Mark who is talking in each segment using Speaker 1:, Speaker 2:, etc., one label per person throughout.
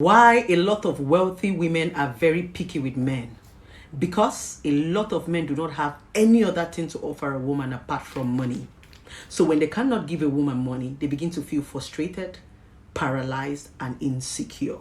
Speaker 1: Why a lot of wealthy women are very picky with men? Because a lot of men do not have any other thing to offer a woman apart from money. So when they cannot give a woman money, they begin to feel frustrated, paralyzed, and insecure.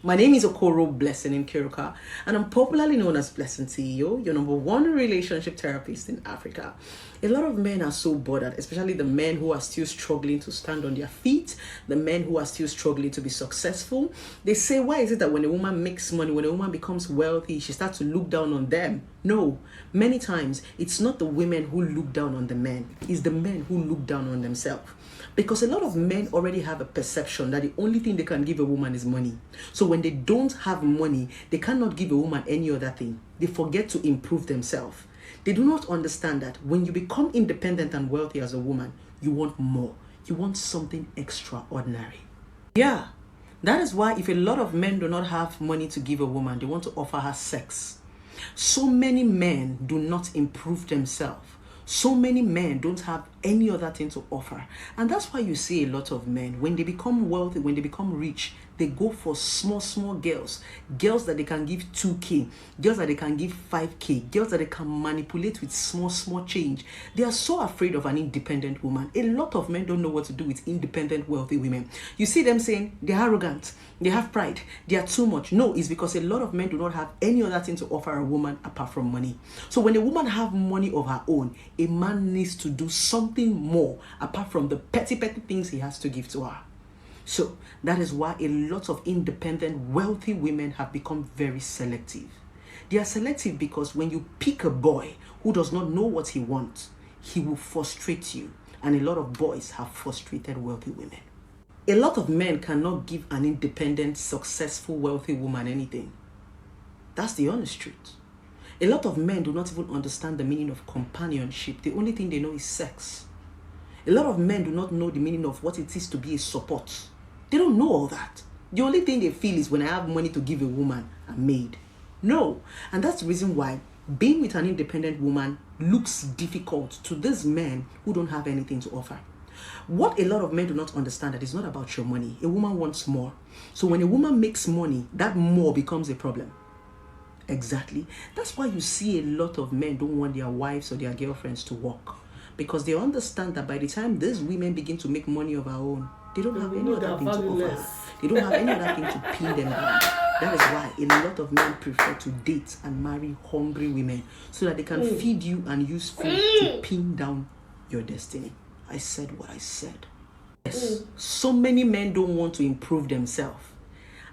Speaker 1: My name is Okoro Blessing Nkiruka, and I'm popularly known as Blessing CEO, your number one relationship therapist in Africa. A lot of men are so bothered, especially the men who are still struggling to stand on their feet, the men who are still struggling to be successful. They say, why is it that when a woman makes money, when a woman becomes wealthy, she starts to look down on them? No, many times it's not the women who look down on the men, it's the men who look down on themselves. Because a lot of men already have a perception that the only thing they can give a woman is money. So when they don't have money, they cannot give a woman any other thing. They forget to improve themselves. They do not understand that when you become independent and wealthy as a woman, you want more. You want something extraordinary. Yeah, that is why if a lot of men do not have money to give a woman, they want to offer her sex. So many men do not improve themselves. So many men don't have any other thing to offer. And that's why you see a lot of men, when they become wealthy, when they become rich, they go for small girls. Girls that they can give 2K, girls that they can give 5K, girls that they can manipulate with small change. They are so afraid of an independent woman. A lot of men don't know what to do with independent, wealthy women. You see them saying they're arrogant, they have pride, they are too much. No, it's because a lot of men do not have any other thing to offer a woman apart from money. So when a woman have money of her own, a man needs to do something more apart from the petty things he has to give to her. So that is why a lot of independent, wealthy women have become very selective. They are selective because when you pick a boy who does not know what he wants, he will frustrate you. And a lot of boys have frustrated wealthy women. A lot of men cannot give an independent, successful, wealthy woman anything. That's the honest truth. A lot of men do not even understand the meaning of companionship. The only thing they know is sex. A lot of men do not know the meaning of what it is to be a support. They don't know all that. The only thing they feel is when I have money to give a woman, I'm made. No. And that's the reason why being with an independent woman looks difficult to these men who don't have anything to offer. What a lot of men do not understand that it's not about your money. A woman wants more. So when a woman makes money, that more becomes a problem. Exactly. That's why you see a lot of men don't want their wives or their girlfriends to work. Because they understand that by the time these women begin to make money of their own, they don't have any other thing to offer. They don't have any other thing to pin them down. That is why a lot of men prefer to date and marry hungry women so that they can feed you and use food to pin down your destiny. I said what I said. Yes, so many men don't want to improve themselves.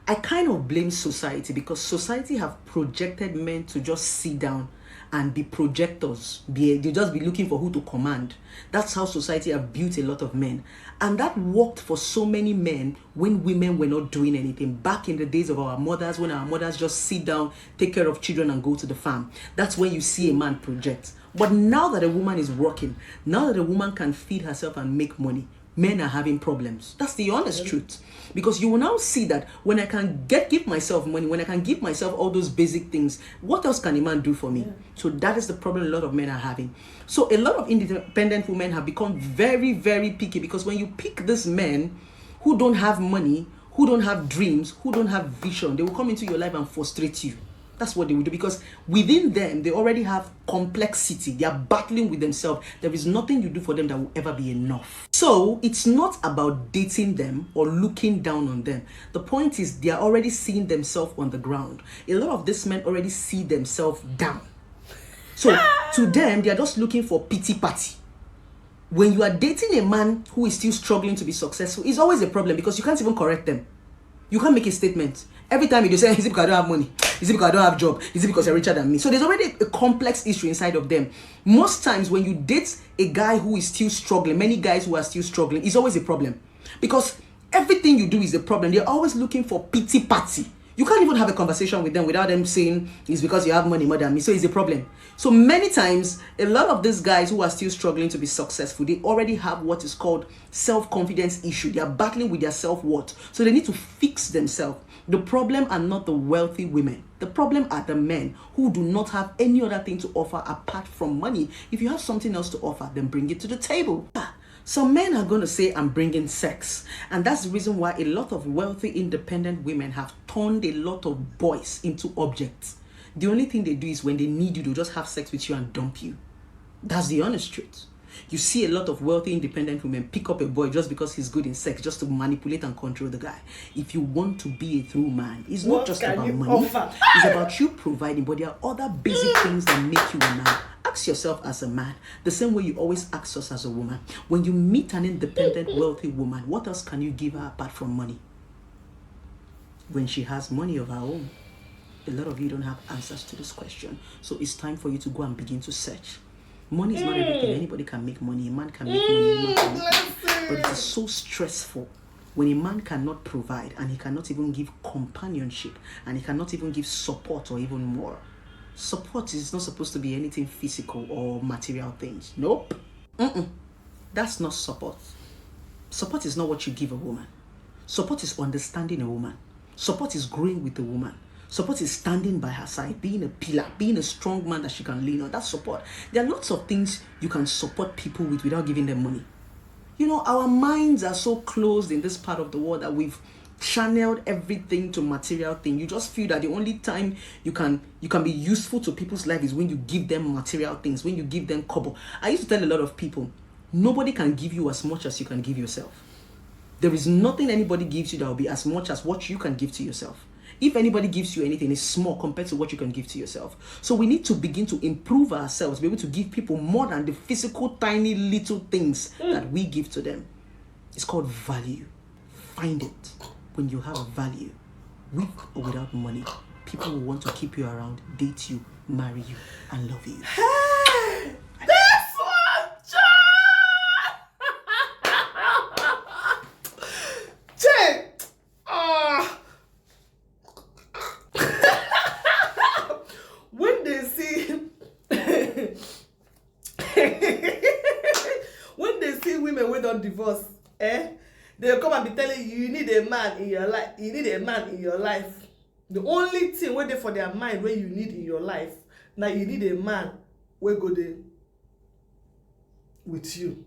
Speaker 1: I kind of blame society because society have projected men to just sit down and be projectors. They just be looking for who to command. That's how society have built a lot of men. And that worked for so many men when women were not doing anything. Back in the days of our mothers, when our mothers just sit down, take care of children and go to the farm. That's when you see a man project. But now that a woman is working, now that a woman can feed herself and make money, men are having problems. That's the honest truth. Because you will now see that when I can give myself money, when I can give myself all those basic things, what else can a man do for me? Yeah. So that is the problem a lot of men are having. So a lot of independent women have become very, very picky because when you pick these men who don't have money, who don't have dreams, who don't have vision, they will come into your life and frustrate you. That's what they will do because within them, they already have complexity. They are battling with themselves. There is nothing you do for them that will ever be enough. So it's not about dating them or looking down on them. The point is they are already seeing themselves on the ground. A lot of these men already see themselves down. So to them, they are just looking for pity party. When you are dating a man who is still struggling to be successful, it's always a problem because you can't even correct them. You can't make a statement. Every time you say, is it because I don't have money? Is it because I don't have a job? Is it because you're richer than me? So there's already a complex issue inside of them. Most times when you date a guy who is still struggling, many guys who are still struggling, it's always a problem. Because everything you do is a problem. They're always looking for pity party. You can't even have a conversation with them without them saying, it's because you have money more than me. So it's a problem. So many times, a lot of these guys who are still struggling to be successful, they already have what is called self-confidence issue. They are battling with their self-worth. So they need to fix themselves. The problem are not the wealthy women. The problem are the men who do not have any other thing to offer apart from money. If you have something else to offer, then bring it to the table. Some men are going to say, I'm bringing sex. And that's the reason why a lot of wealthy, independent women have turned a lot of boys into objects. The only thing they do is when they need you, they'll just have sex with you and dump you. That's the honest truth. You see a lot of wealthy, independent women pick up a boy just because he's good in sex, just to manipulate and control the guy. If you want to be a true man, it's not just about money. It's about you providing, but there are other basic things that make you a man. Ask yourself as a man, the same way you always ask us as a woman. When you meet an independent, wealthy woman, what else can you give her apart from money? When she has money of her own, a lot of you don't have answers to this question. So it's time for you to go and begin to search. Money is not everything. Anybody can make money. A man can make money. A woman can make money. But it is so stressful when a man cannot provide and he cannot even give companionship and he cannot even give support or even more. Support is not supposed to be anything physical or material things. Nope. That's not support. Support is not what you give a woman. Support is understanding a woman. Support is growing with a woman. Support is standing by her side, being a pillar, being a strong man that she can lean on. That's support. There are lots of things you can support people with without giving them money. You know, our minds are so closed in this part of the world that we've channeled everything to material thing. You just feel that the only time you can be useful to people's life is when you give them material things, when you give them kobo. I used to tell a lot of people, nobody can give you as much as you can give yourself. There is nothing anybody gives you that will be as much as what you can give to yourself. If anybody gives you anything, it's small compared to what you can give to yourself. So we need to begin to improve ourselves, be able to give people more than the physical, tiny, little things that we give to them. It's called value. Find it. When you have value, with or without money, people will want to keep you around, date you, marry you, and love you.
Speaker 2: Hey! This one, Jay! When they see when they see women with on divorce, they'll come and be telling you, you need a man in your life. You need a man in your life. The only thing waiting for their mind where you need in your life, now you need a man where go there with you.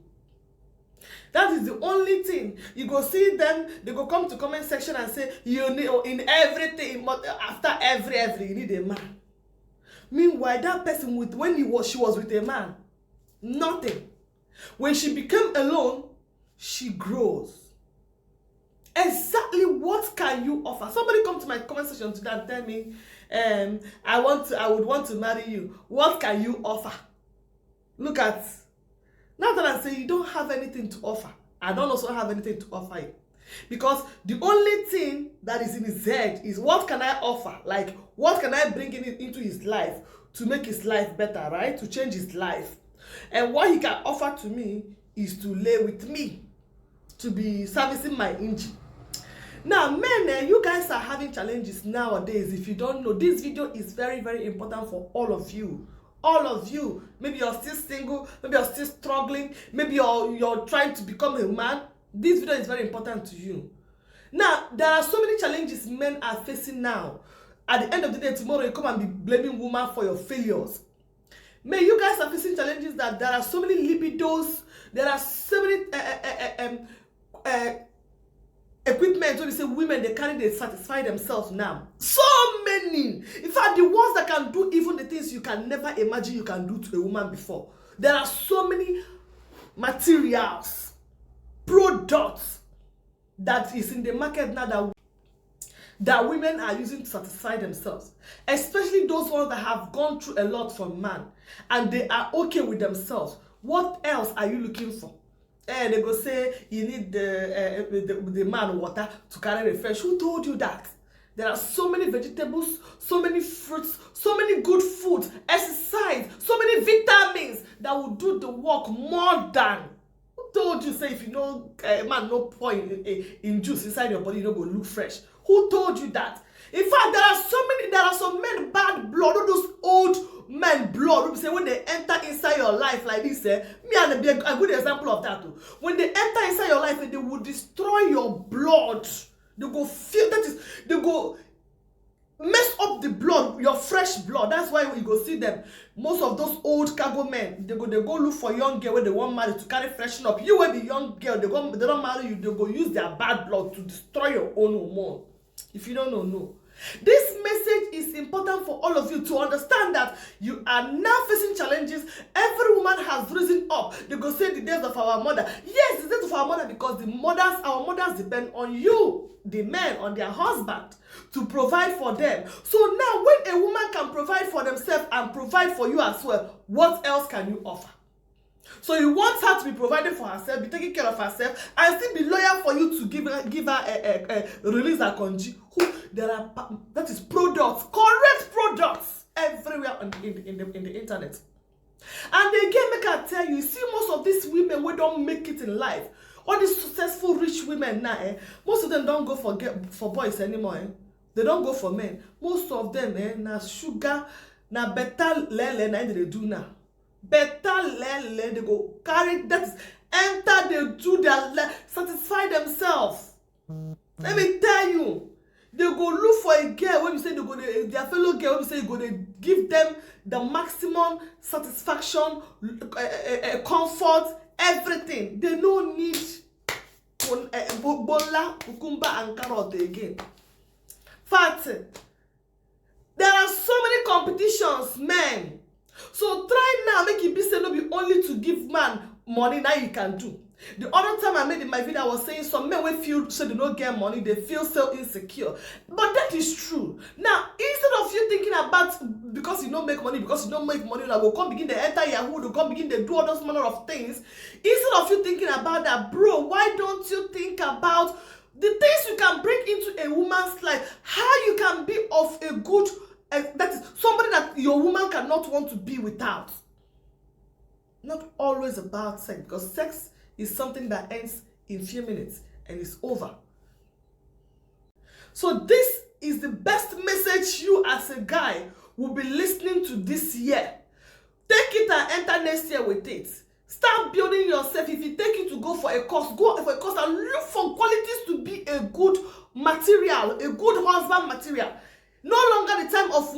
Speaker 2: That is the only thing. You go see them, they go come to comment section and say, you need in everything, after every, you need a man. Meanwhile, that person when she was with a man, nothing. When she became alone, she grows. Exactly what can you offer? Somebody come to my comment section today and tell me, I would want to marry you. What can you offer? Look at, now that I say you don't have anything to offer, I don't also have anything to offer you. Because the only thing that is in his head is what can I offer? Like, what can I bring into his life to make his life better, right? To change his life. And what he can offer to me is to lay with me, to be servicing my engine. Now, men, you guys are having challenges nowadays. If you don't know, this video is very, very important for all of you. All of you. Maybe you're still single, maybe you're still struggling, maybe you're trying to become a man. This video is very important to you. Now, there are so many challenges men are facing now. At the end of the day, tomorrow you come and be blaming women for your failures. Man, you guys are facing challenges that there are so many libidos, there are so many equipment when we say women, they carry, they satisfy themselves now. So many. In fact, the ones that can do even the things you can never imagine you can do to a woman before. There are so many materials, products that is in the market now that women are using to satisfy themselves, especially those ones that have gone through a lot from man and they are okay with themselves. What else are you looking for? And they go say you need the man water to carry refresh. Who told you that? There are so many vegetables, so many fruits, so many good food, exercise, so many vitamins that will do the work more than. Who told you say if you know man no pour in juice inside your body, you don't go look fresh? Who told you that? In fact, there are some men bad blood, all those old men blood. Say when they enter inside your life like this, me and be a good example of that too. When they enter inside your life, they will destroy your blood. They go feel that is they go mess up the blood, your fresh blood. That's why you go see them. Most of those old cargo men, they go look for young girl where they want marry to carry freshen up. You will be young girl, they don't marry you, they go use their bad blood to destroy your own hormone. If you don't know, no. This message is important for all of you to understand that you are now facing challenges. Every woman has risen up. They go say the days of our mother. Yes, the days of our mother, because our mothers depend on you, the men, on their husband, to provide for them. So now when a woman can provide for themselves and provide for you as well, what else can you offer? So you want her to be providing for herself, be taking care of herself, and still be loyal for you to give her a release her conji. There are, that is products, correct products everywhere in the internet. And again, make I tell you, see most of these women who don't make it in life, all these successful rich women now, most of them don't go for boys anymore. They don't go for men. Most of them, na sugar, na better lele, na they do now. Better lele, they go carry that, enter, they do their satisfy themselves. Let me tell you, they go look for a girl when you say they go their fellow girl when you say you go to give them the maximum satisfaction, comfort, everything. They don't need bola, cucumber, and carrot again. Fact, there are so many competitions, men. So try now, make it be say no be only to give man money now you can do. The other time I made in my video, I was saying some men will feel so they don't get money, they feel so insecure. But that is true. Now, instead of you thinking about because you don't make money, I will come begin to enter Yahoo, to come begin to do all those manner of things. Instead of you thinking about that, bro, why don't you think about the things you can bring into a woman's life? How you can be of a good, that is somebody that your woman cannot want to be without. Not always about sex, because sex is something that ends in few minutes and is over. So this is the best message you as a guy will be listening to this year. Take it and enter next year with it. Start building yourself. If you take it to go for a course, go for a course and look for qualities to be a good material, a good husband material. No longer the time of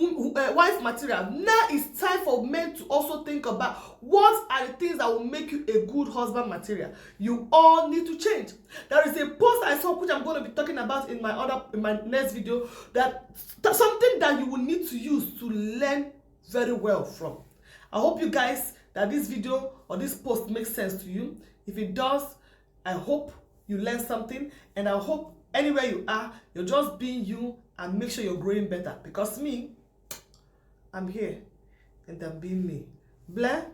Speaker 2: wife material. Now it's time for men to also think about what are the things that will make you a good husband material. You all need to change. There is a post I saw which I'm going to be talking about in my next video, that's something that you will need to use to learn very well from. I hope you guys that this video or this post makes sense to you. If it does, I hope you learn something, and I hope anywhere you are, you're just being you and make sure you're growing better. Because me, I'm here and I'm being me. Blair,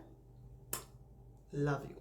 Speaker 2: love you.